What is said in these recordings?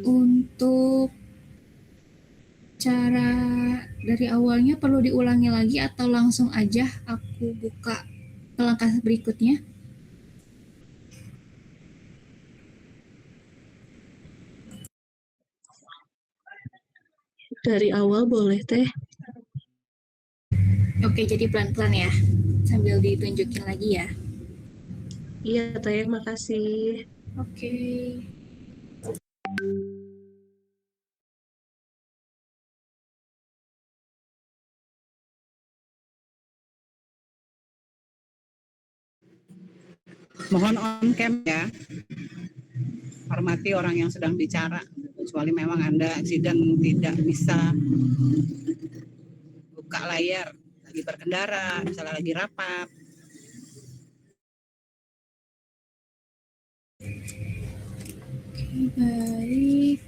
Untuk cara dari awalnya perlu diulangi lagi atau langsung aja aku buka ke langkah berikutnya? Dari awal boleh teh. Oke, jadi pelan-pelan ya, sambil ditunjukin lagi ya. Iya teh, makasih. Oke. Mohon on cam ya. Hormati orang yang sedang bicara, kecuali memang Anda accident tidak bisa buka layar, lagi berkendara, misalnya lagi rapat. Baik.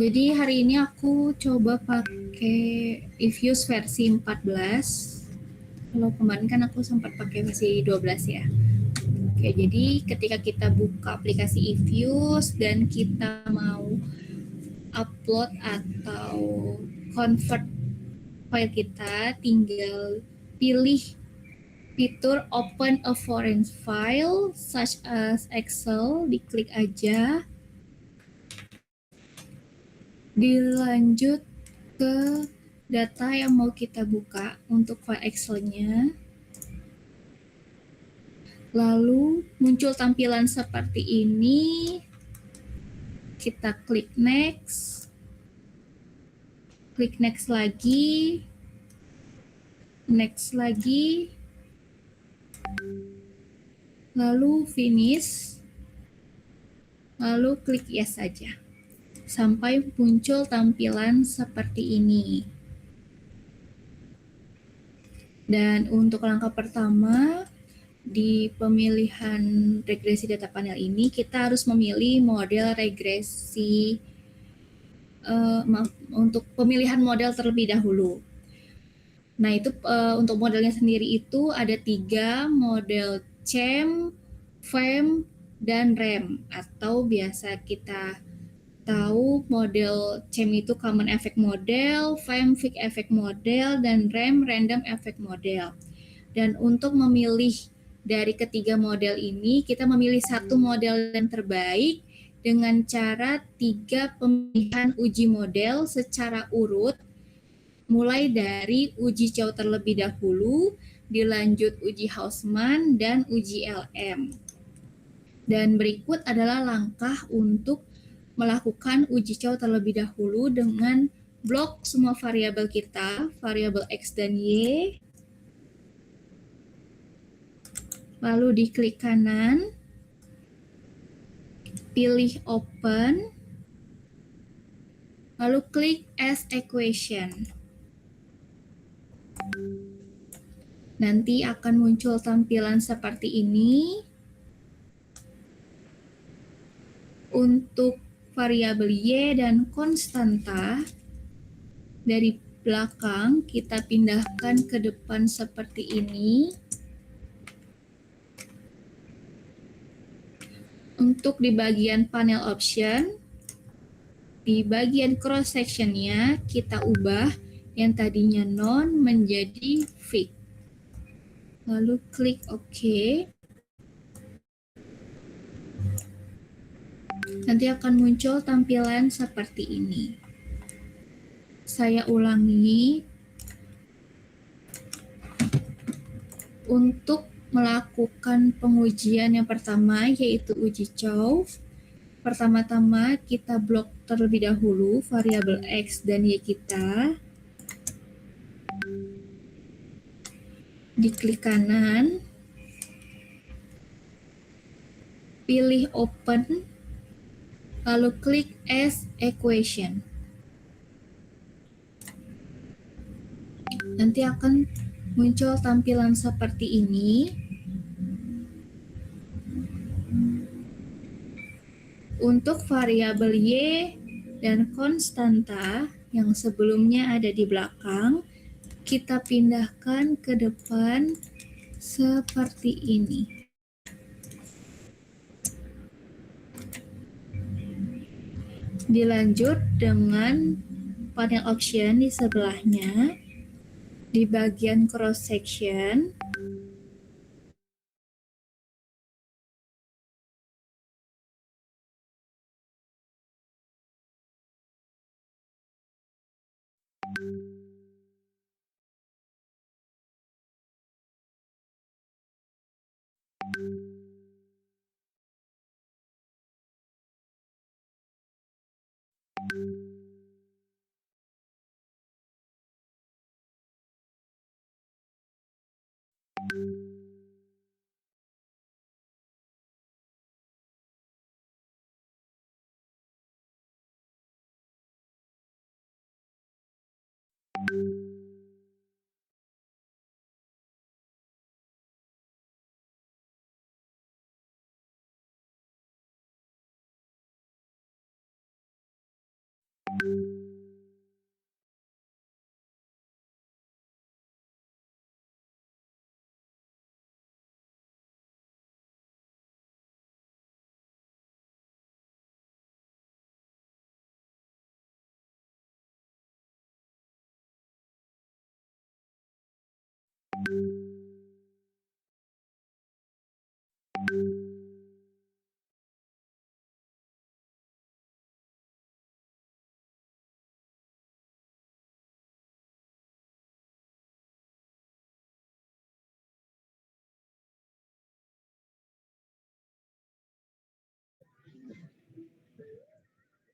Jadi hari ini aku coba pakai Evius versi 14. Kalau kemarin kan aku sempat pakai versi 12 ya. Oke, jadi ketika kita buka aplikasi Evius dan kita mau upload atau convert file kita, tinggal pilih fitur open a foreign file such as Excel, diklik aja. Dilanjut ke data yang mau kita buka untuk file Excel-nya. Lalu muncul tampilan seperti ini. Kita klik next. Klik next lagi. Next lagi. Lalu finish. Lalu klik yes saja. Sampai muncul tampilan seperti ini. Dan untuk langkah pertama, di pemilihan regresi data panel ini, kita harus memilih model regresi, untuk pemilihan model terlebih dahulu. Nah, itu untuk modelnya sendiri itu ada 3 model CHEM, FEM, dan REM, atau biasa kita tahu model CHEM itu Common Effect Model, FEM Fixed Effect Model, dan REM Random Effect Model. Dan untuk memilih dari ketiga model ini, kita memilih satu model yang terbaik dengan cara 3 pemilihan uji model secara urut, mulai dari uji Chow terlebih dahulu, dilanjut uji Hausman, dan uji LM. Dan berikut adalah langkah untuk melakukan uji Chow terlebih dahulu dengan blok semua variabel kita, variabel X dan Y. Lalu diklik kanan, pilih open, lalu klik as equation. Nanti akan muncul tampilan seperti ini. Untuk variabel Y dan konstanta, dari belakang kita pindahkan ke depan seperti ini. Untuk di bagian panel option, di bagian cross sectionnya kita ubah yang tadinya non menjadi fixed. Lalu klik OK. Nanti akan muncul tampilan seperti ini. Saya ulangi. Untuk melakukan pengujian yang pertama, yaitu uji Chow, pertama-tama kita blok terlebih dahulu variabel X dan Y kita. Diklik kanan, pilih open, lalu klik as equation. Nanti akan muncul tampilan seperti ini. Untuk variabel Y dan konstanta yang sebelumnya ada di belakang, kita pindahkan ke depan seperti ini. Dilanjut dengan panel option di sebelahnya. Di bagian cross section,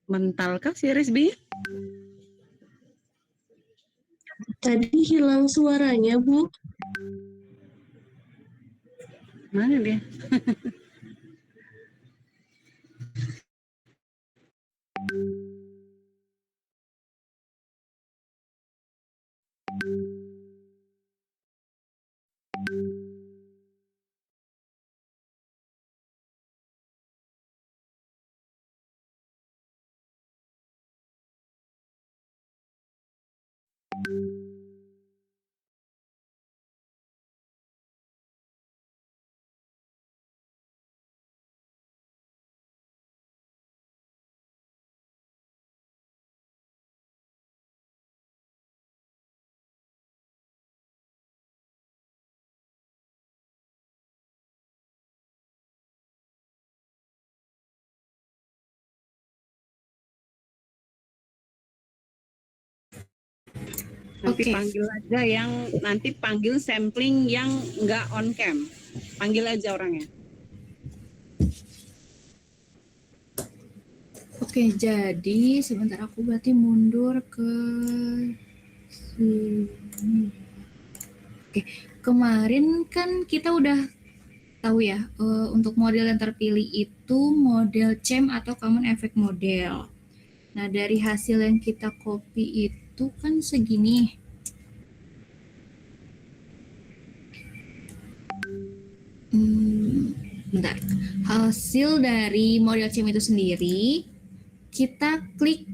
Mentalkah si Rizbi? Tadi hilang suaranya, Bu. Mana dia? Nanti panggil aja yang nanti panggil sampling yang nggak on cam. Panggil aja orangnya. Oke, jadi sebentar aku berarti mundur ke sini. Oke, kemarin kan kita udah tahu ya, untuk model yang terpilih itu model CHAM atau Common Effect Model. Nah, dari hasil yang kita copy itu kan segini. Bentar. Hasil dari model CHAM itu sendiri, kita klik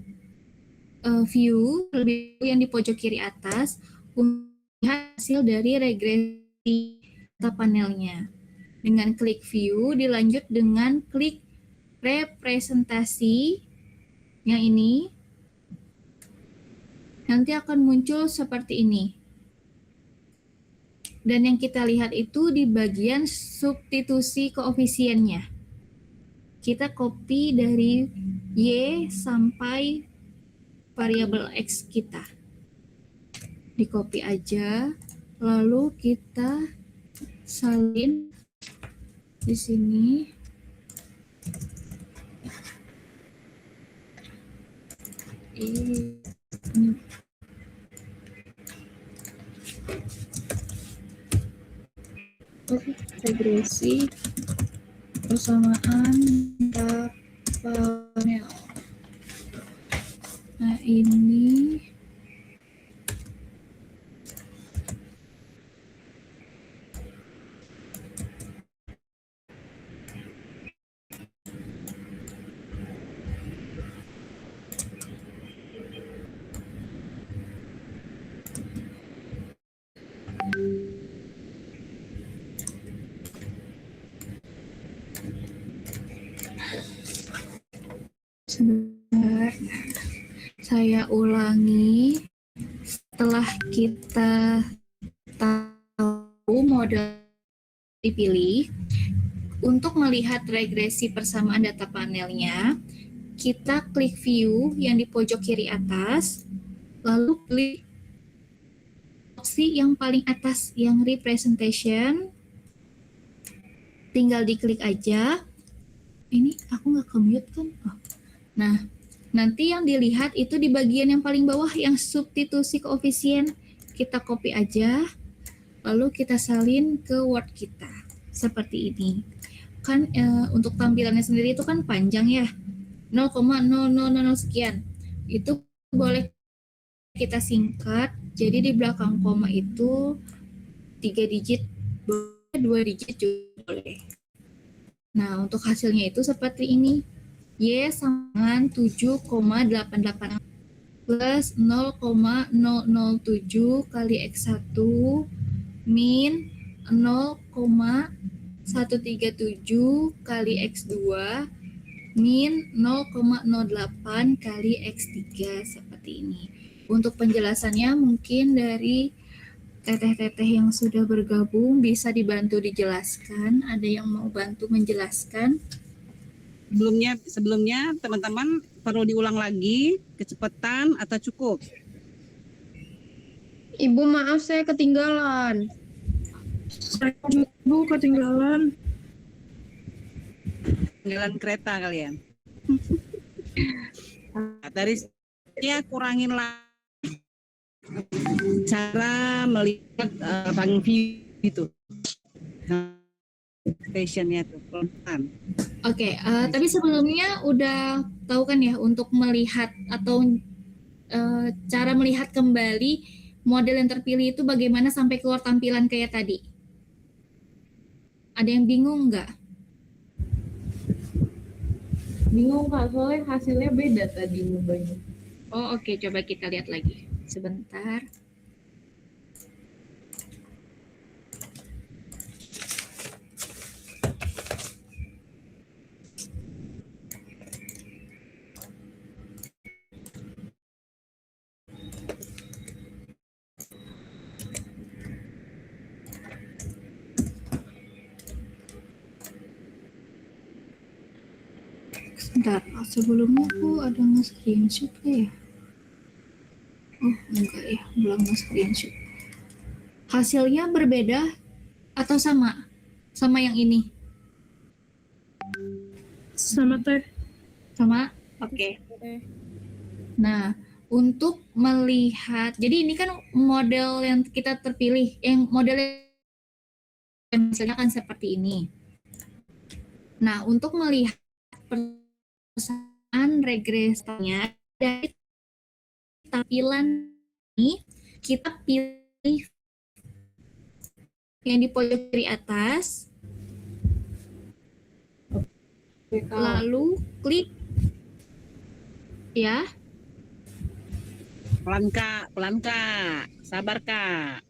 view lebih yang di pojok kiri atas untuk hasil dari regresi data panelnya. Dengan klik view dilanjut dengan klik representasi yang ini, nanti akan muncul seperti ini. Dan yang kita lihat itu di bagian substitusi koefisiennya. Kita copy dari Y sampai variabel X kita. Di copy aja, lalu kita salin di sini. Ini regresi persamaan panel. Nah, ini Sebentar, saya ulangi. Setelah kita tahu model dipilih, untuk melihat regresi persamaan data panelnya, kita klik view yang di pojok kiri atas, lalu klik opsi yang paling atas yang representation, tinggal diklik aja. Ini aku nggak ke-mute kan? Oh. Nah, nanti yang dilihat itu di bagian yang paling bawah yang substitusi koefisien. Kita copy aja, lalu kita salin ke Word kita. Seperti ini. Kan untuk tampilannya sendiri itu kan panjang ya. 0,0000 sekian. Itu boleh kita singkat. Jadi di belakang koma itu 3 digit, 2 digit juga boleh. Nah, untuk hasilnya itu seperti ini. Y sama 7,88 plus 0,007 kali X1 min 0,137 kali X2 min 0,08 kali X3 seperti ini. Untuk penjelasannya mungkin dari teteh-teteh yang sudah bergabung bisa dibantu dijelaskan. Ada yang mau bantu menjelaskan? Sebelumnya teman-teman perlu diulang lagi kecepatan atau cukup? Ibu maaf saya ketinggalan. Bu, ketinggalan. Ketinggalan kereta kalian. Dari ya kurangin lah cara melihat view itu. Stationnya tuh pelan. Oke, tapi sebelumnya udah tahu kan ya untuk melihat atau cara melihat kembali model yang terpilih itu bagaimana sampai keluar tampilan kayak tadi? Ada yang bingung nggak? Bingung Kak, soalnya hasilnya beda tadi ngubahnya. Oh oke, coba kita lihat lagi. Sebentar. Sebentar, sebelumnya aku ada nge-screenshot ya? Oh, enggak ya, belum nge-screenshot. Hasilnya berbeda atau sama? Sama yang ini? Sama teh. Sama? Oke. Nah, untuk melihat, jadi ini kan model yang kita terpilih, yang model yang misalnya kan seperti ini. Nah, untuk melihat persamaan regresinya dari tampilan ini, kita pilih yang di pojok kiri atas, lalu klik ya. Pelan kak, sabar kak.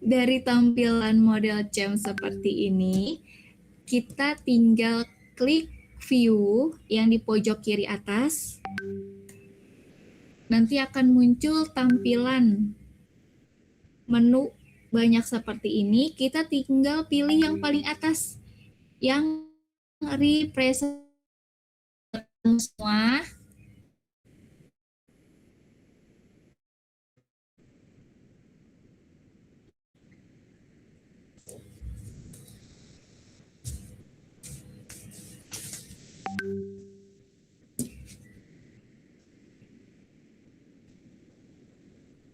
Dari tampilan model CEM seperti ini, kita tinggal klik view yang di pojok kiri atas. Nanti akan muncul tampilan menu banyak seperti ini. Kita tinggal pilih yang paling atas, yang represent semua.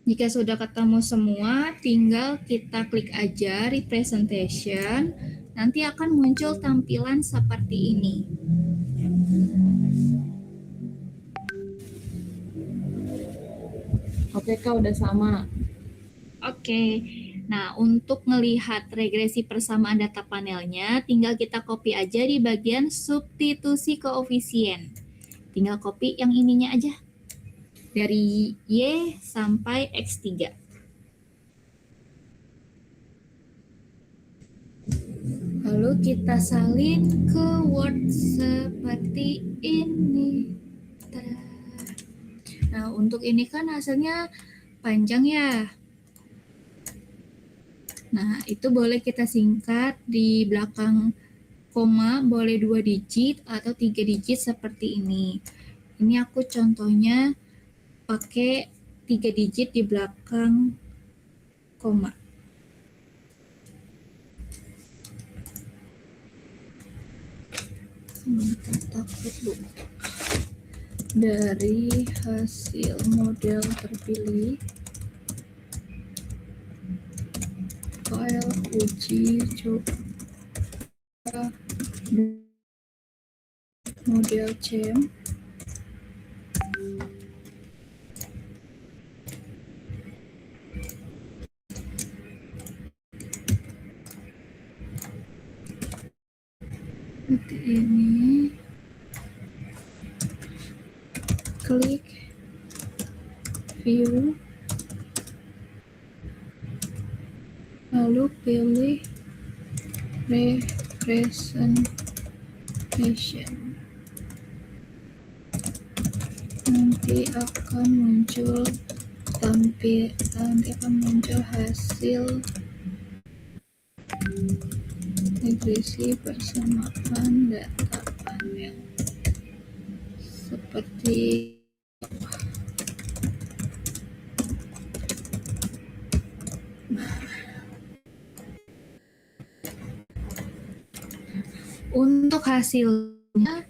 Jika sudah ketemu semua, tinggal kita klik aja representation. Nanti akan muncul tampilan seperti ini. Oke Kak, udah sama. Oke. Nah, untuk melihat regresi persamaan data panelnya, tinggal kita copy aja di bagian substitusi koefisien. Tinggal copy yang ininya aja. Dari Y sampai X3. Lalu Lalu kita salin ke Word seperti ini. Tada. Nah, untuk ini kan hasilnya panjang ya. Nah, itu boleh kita singkat di belakang koma, boleh 2 digit atau 3 digit seperti ini. Ini aku contohnya pakai 3 digit di belakang koma. Takut dulu. Dari hasil model terpilih, file uji coba model CEM seperti ini. Klik view, lalu pilih representation. Nanti akan muncul hasil regresi persamaan data panel seperti untuk hasilnya,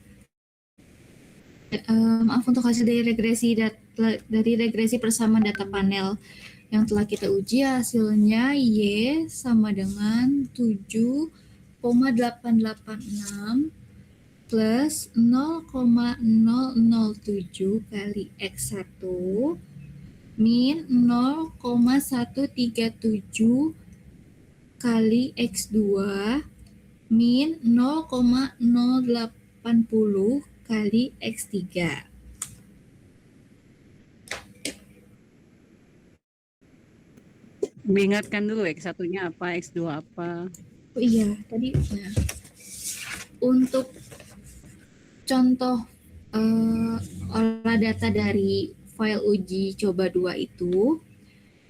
untuk hasil dari regresi persamaan data panel yang telah kita uji, hasilnya Y sama dengan 7,886 plus 0,007 kali X1 min 0,137 kali X2 min 0,080 kali X3. Mengingatkan dulu X1-nya apa, X2 apa. Oh iya, tadi ya. Untuk contoh olah data dari file uji coba 2 itu,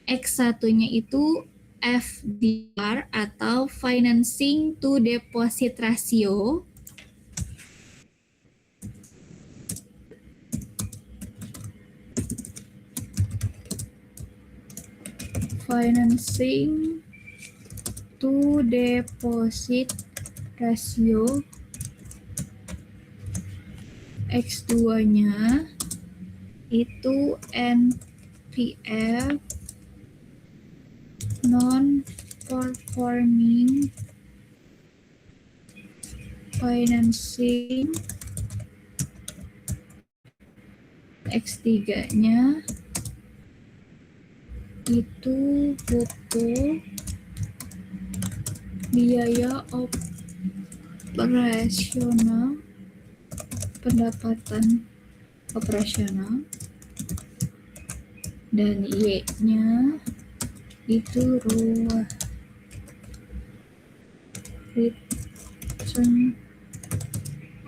X1-nya itu FDR atau Financing to Deposit Ratio. Financing to Deposit Ratio. X2-nya itu NPF, non-performing financing. X3-nya itu butuh biaya operasional, pendapatan operasional, dan Y-nya itu ROA, return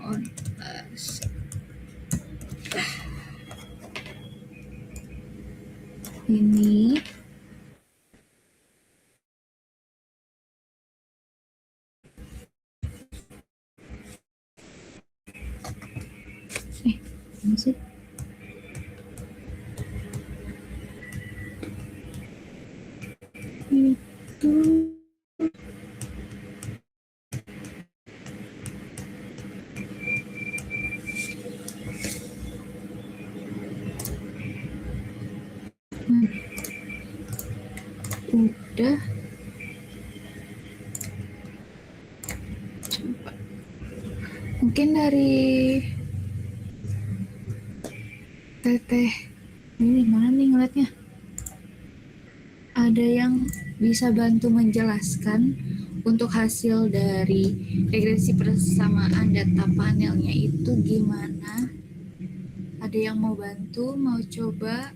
on asset. Ini masih itu udah. Coba mungkin dari Teteh ini mana nih ngeliatnya, ada yang bisa bantu menjelaskan untuk hasil dari regresi persamaan data panelnya itu gimana? Ada yang mau bantu, mau coba?